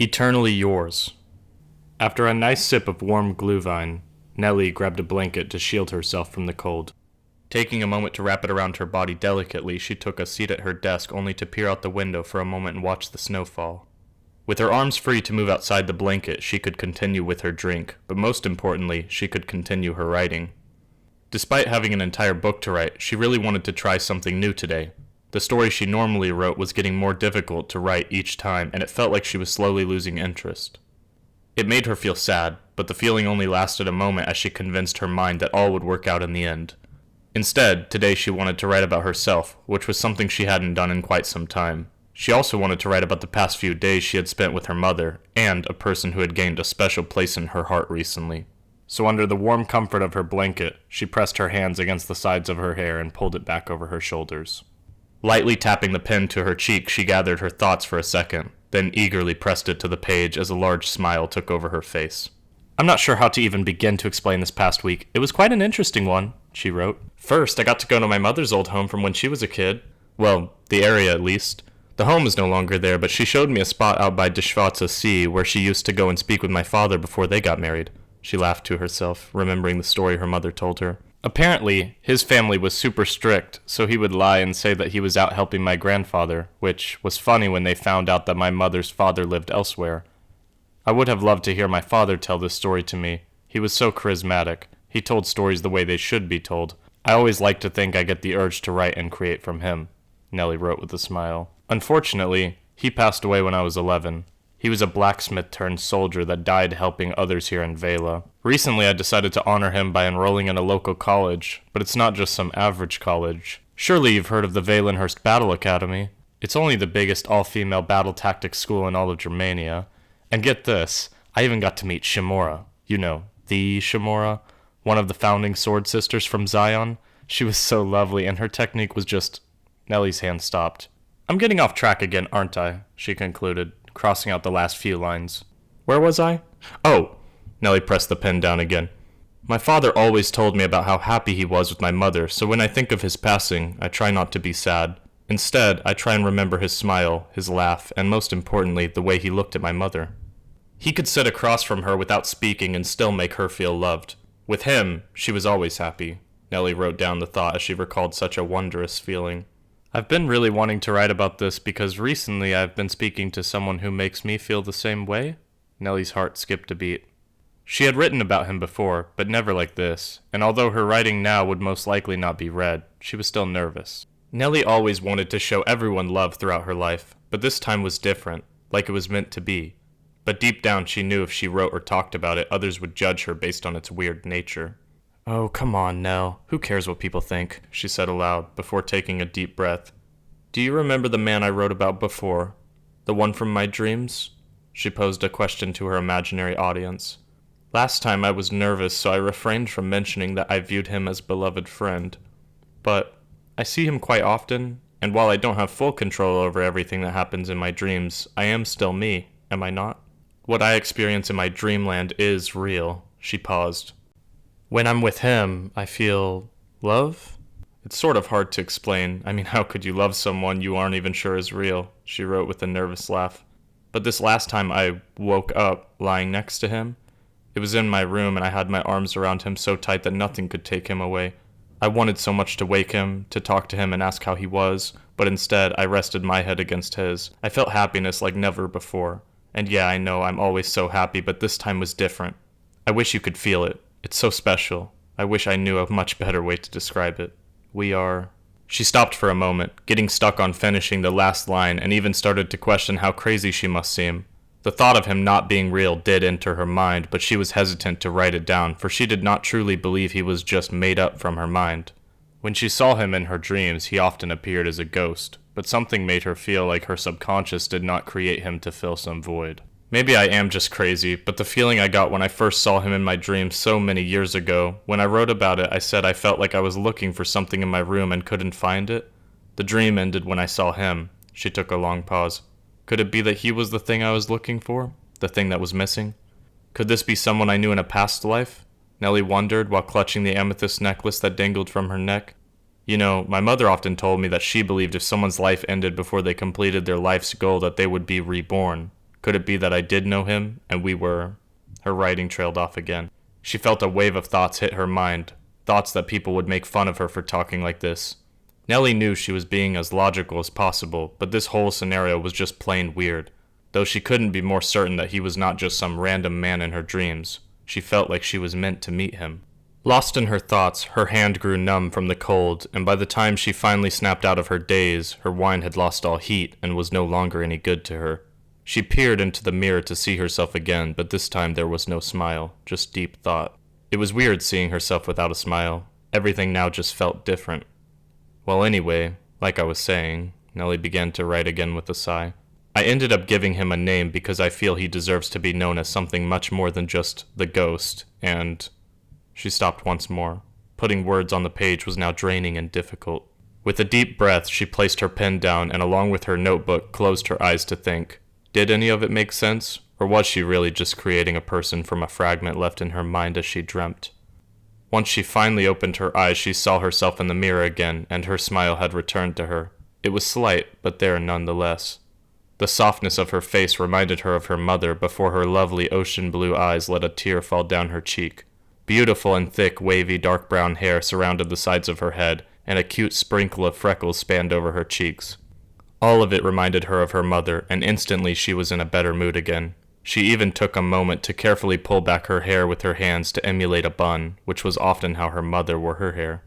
Eternally yours. After a nice sip of warm glühwein, Nelly grabbed a blanket to shield herself from the cold. Taking a moment to wrap it around her body delicately, she took a seat at her desk only to peer out the window for a moment and watch the snow fall. With her arms free to move outside the blanket, she could continue with her drink, but most importantly, she could continue her writing. Despite having an entire book to write, she really wanted to try something new today. The story she normally wrote was getting more difficult to write each time, and it felt like she was slowly losing interest. It made her feel sad, but the feeling only lasted a moment as she convinced her mind that all would work out in the end. Instead, today she wanted to write about herself, which was something she hadn't done in quite some time. She also wanted to write about the past few days she had spent with her mother, and a person who had gained a special place in her heart recently. So under the warm comfort of her blanket, she pressed her hands against the sides of her hair and pulled it back over her shoulders. Lightly tapping the pen to her cheek, she gathered her thoughts for a second, then eagerly pressed it to the page as a large smile took over her face. "I'm not sure how to even begin to explain this past week. It was quite an interesting one," she wrote. "First, I got to go to my mother's old home from when she was a kid. Well, the area at least. The home is no longer there, but she showed me a spot out by the Schwarze See where she used to go and speak with my father before they got married." She laughed to herself, remembering the story her mother told her. Apparently, his family was super strict, so he would lie and say that he was out helping my grandfather, which was funny when they found out that my mother's father lived elsewhere. I would have loved to hear my father tell this story to me. He was so charismatic. He told stories the way they should be told. I always like to think I get the urge to write and create from him, Nelly wrote with a smile. Unfortunately, he passed away when I was 11. He was a blacksmith-turned-soldier that died helping others here in Vela. Recently, I decided to honor him by enrolling in a local college, but it's not just some average college. Surely you've heard of the Valenhurst Battle Academy. It's only the biggest all-female battle tactics school in all of Germania. And get this, I even got to meet Shimura. You know, the Shimura, one of the founding sword sisters from Zion. She was so lovely, and her technique was just... Nelly's hand stopped. "I'm getting off track again, aren't I?" she concluded, crossing out the last few lines. "Where was I? Oh!" Nelly pressed the pen down again. "My father always told me about how happy he was with my mother, so when I think of his passing, I try not to be sad. Instead, I try and remember his smile, his laugh, and most importantly, the way he looked at my mother. He could sit across from her without speaking and still make her feel loved. With him, she was always happy." Nelly wrote down the thought as she recalled such a wondrous feeling. "I've been really wanting to write about this because recently I've been speaking to someone who makes me feel the same way." Nelly's heart skipped a beat. She had written about him before, but never like this, and although her writing now would most likely not be read, she was still nervous. Nelly always wanted to show everyone love throughout her life, but this time was different, like it was meant to be. But deep down she knew if she wrote or talked about it, others would judge her based on its weird nature. "Oh, come on, Nell. Who cares what people think?" she said aloud, before taking a deep breath. "Do you remember the man I wrote about before? The one from my dreams?" She posed a question to her imaginary audience. "Last time I was nervous, so I refrained from mentioning that I viewed him as a beloved friend. But I see him quite often, and while I don't have full control over everything that happens in my dreams, I am still me, am I not? What I experience in my dreamland is real." She paused. "When I'm with him, I feel... love? It's sort of hard to explain. I mean, how could you love someone you aren't even sure is real?" she wrote with a nervous laugh. "But this last time I woke up lying next to him. It was in my room and I had my arms around him so tight that nothing could take him away. I wanted so much to wake him, to talk to him and ask how he was, but instead I rested my head against his. I felt happiness like never before. And yeah, I know I'm always so happy, but this time was different. I wish you could feel it. It's so special. I wish I knew a much better way to describe it. We are..." She stopped for a moment, getting stuck on finishing the last line, and even started to question how crazy she must seem. The thought of him not being real did enter her mind, but she was hesitant to write it down, for she did not truly believe he was just made up from her mind. When she saw him in her dreams, he often appeared as a ghost, but something made her feel like her subconscious did not create him to fill some void. Maybe I am just crazy, but the feeling I got when I first saw him in my dreams so many years ago, when I wrote about it, I said I felt like I was looking for something in my room and couldn't find it. The dream ended when I saw him. She took a long pause. Could it be that he was the thing I was looking for? The thing that was missing? Could this be someone I knew in a past life? Nelly wondered while clutching the amethyst necklace that dangled from her neck. You know, my mother often told me that she believed if someone's life ended before they completed their life's goal that they would be reborn. Could it be that I did know him, and we were... Her writing trailed off again. She felt a wave of thoughts hit her mind, thoughts that people would make fun of her for talking like this. Nelly knew she was being as logical as possible, but this whole scenario was just plain weird. Though she couldn't be more certain that he was not just some random man in her dreams, she felt like she was meant to meet him. Lost in her thoughts, her hand grew numb from the cold, and by the time she finally snapped out of her daze, her wine had lost all heat and was no longer any good to her. She peered into the mirror to see herself again, but this time there was no smile, just deep thought. It was weird seeing herself without a smile. Everything now just felt different. Well, anyway, like I was saying, Nelly began to write again with a sigh. I ended up giving him a name because I feel he deserves to be known as something much more than just the ghost, and... She stopped once more. Putting words on the page was now draining and difficult. With a deep breath, she placed her pen down and along with her notebook closed her eyes to think. Did any of it make sense? Or was she really just creating a person from a fragment left in her mind as she dreamt? Once she finally opened her eyes, she saw herself in the mirror again, and her smile had returned to her. It was slight, but there nonetheless. The softness of her face reminded her of her mother before her lovely ocean blue eyes let a tear fall down her cheek. Beautiful and thick, wavy, dark brown hair surrounded the sides of her head, and a cute sprinkle of freckles spanned over her cheeks. All of it reminded her of her mother, and instantly she was in a better mood again. She even took a moment to carefully pull back her hair with her hands to emulate a bun, which was often how her mother wore her hair.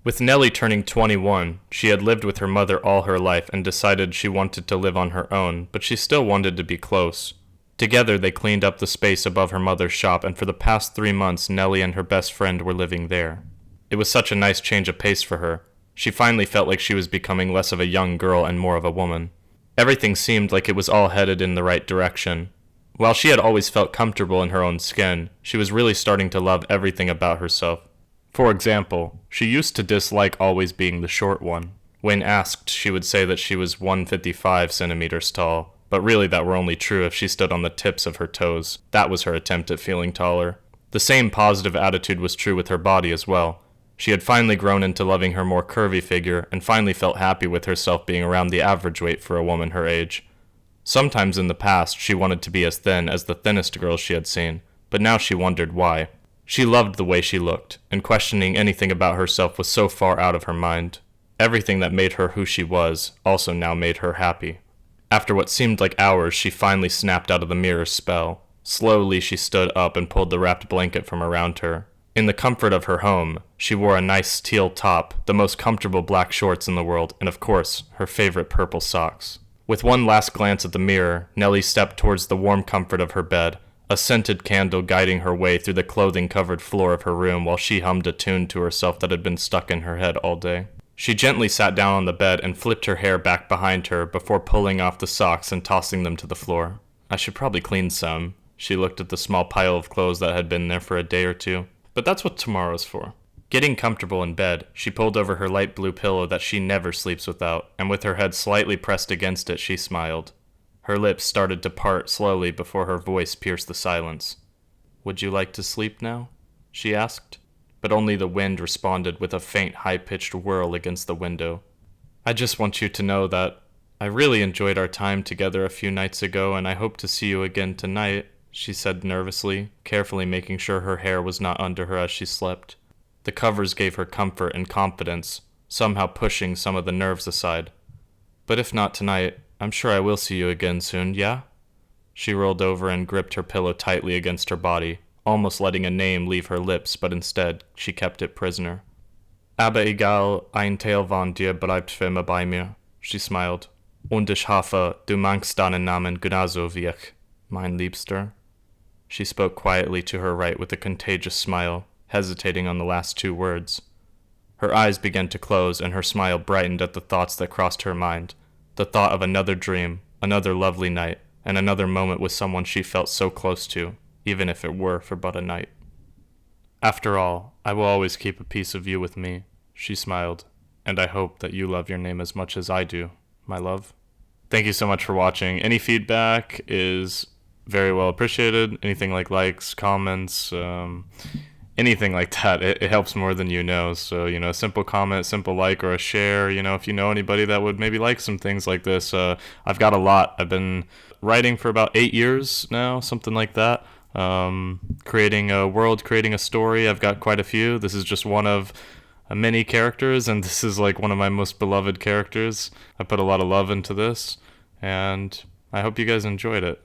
With Nelly turning 21, she had lived with her mother all her life and decided she wanted to live on her own, but she still wanted to be close. Together they cleaned up the space above her mother's shop, and for the past 3 months Nelly and her best friend were living there. It was such a nice change of pace for her. She finally felt like she was becoming less of a young girl and more of a woman. Everything seemed like it was all headed in the right direction. While she had always felt comfortable in her own skin, she was really starting to love everything about herself. For example, she used to dislike always being the short one. When asked, she would say that she was 155 centimeters tall, but really that were only true if she stood on the tips of her toes. That was her attempt at feeling taller. The same positive attitude was true with her body as well. She had finally grown into loving her more curvy figure and finally felt happy with herself being around the average weight for a woman her age. Sometimes in the past, she wanted to be as thin as the thinnest girls she had seen, but now she wondered why. She loved the way she looked, and questioning anything about herself was so far out of her mind. Everything that made her who she was also now made her happy. After what seemed like hours, she finally snapped out of the mirror's spell. Slowly, she stood up and pulled the wrapped blanket from around her. In the comfort of her home, she wore a nice teal top, the most comfortable black shorts in the world, and of course, her favorite purple socks. With one last glance at the mirror, Nelly stepped towards the warm comfort of her bed, a scented candle guiding her way through the clothing-covered floor of her room while she hummed a tune to herself that had been stuck in her head all day. She gently sat down on the bed and flipped her hair back behind her before pulling off the socks and tossing them to the floor. I should probably clean some. She looked at the small pile of clothes that had been there for a day or two. But that's what tomorrow's for. Getting comfortable in bed, she pulled over her light blue pillow that she never sleeps without, and with her head slightly pressed against it, she smiled. Her lips started to part slowly before her voice pierced the silence. "Would you like to sleep now?" she asked. But only the wind responded with a faint, high-pitched whirl against the window. "I just want you to know that I really enjoyed our time together a few nights ago, and I hope to see you again tonight," she said nervously, carefully making sure her hair was not under her as she slept. The covers gave her comfort and confidence, somehow pushing some of the nerves aside. "But if not tonight, I'm sure I will see you again soon, yeah?" She rolled over and gripped her pillow tightly against her body, almost letting a name leave her lips, but instead, she kept it prisoner. "Aber egal, ein Teil von dir bleibt für immer bei mir," she smiled. "Und ich hoffe, du magst deinen Namen genauso wie ich, mein Liebster." She spoke quietly to her right with a contagious smile, hesitating on the last two words. Her eyes began to close, and her smile brightened at the thoughts that crossed her mind. The thought of another dream, another lovely night, and another moment with someone she felt so close to, even if it were for but a night. "After all, I will always keep a piece of you with me," she smiled, "and I hope that you love your name as much as I do, my love." Thank you so much for watching. Any feedback is very well appreciated. Anything like likes, comments, anything like that, it helps more than you know. So, a simple comment, simple like, or a share, if you know anybody that would maybe like some things like this. I've got a lot. I've been writing for about 8 years now, something like that. Creating a world, creating a story. I've got quite a few. This is just one of many characters, and this is like one of my most beloved characters. I put a lot of love into this, and I hope you guys enjoyed it.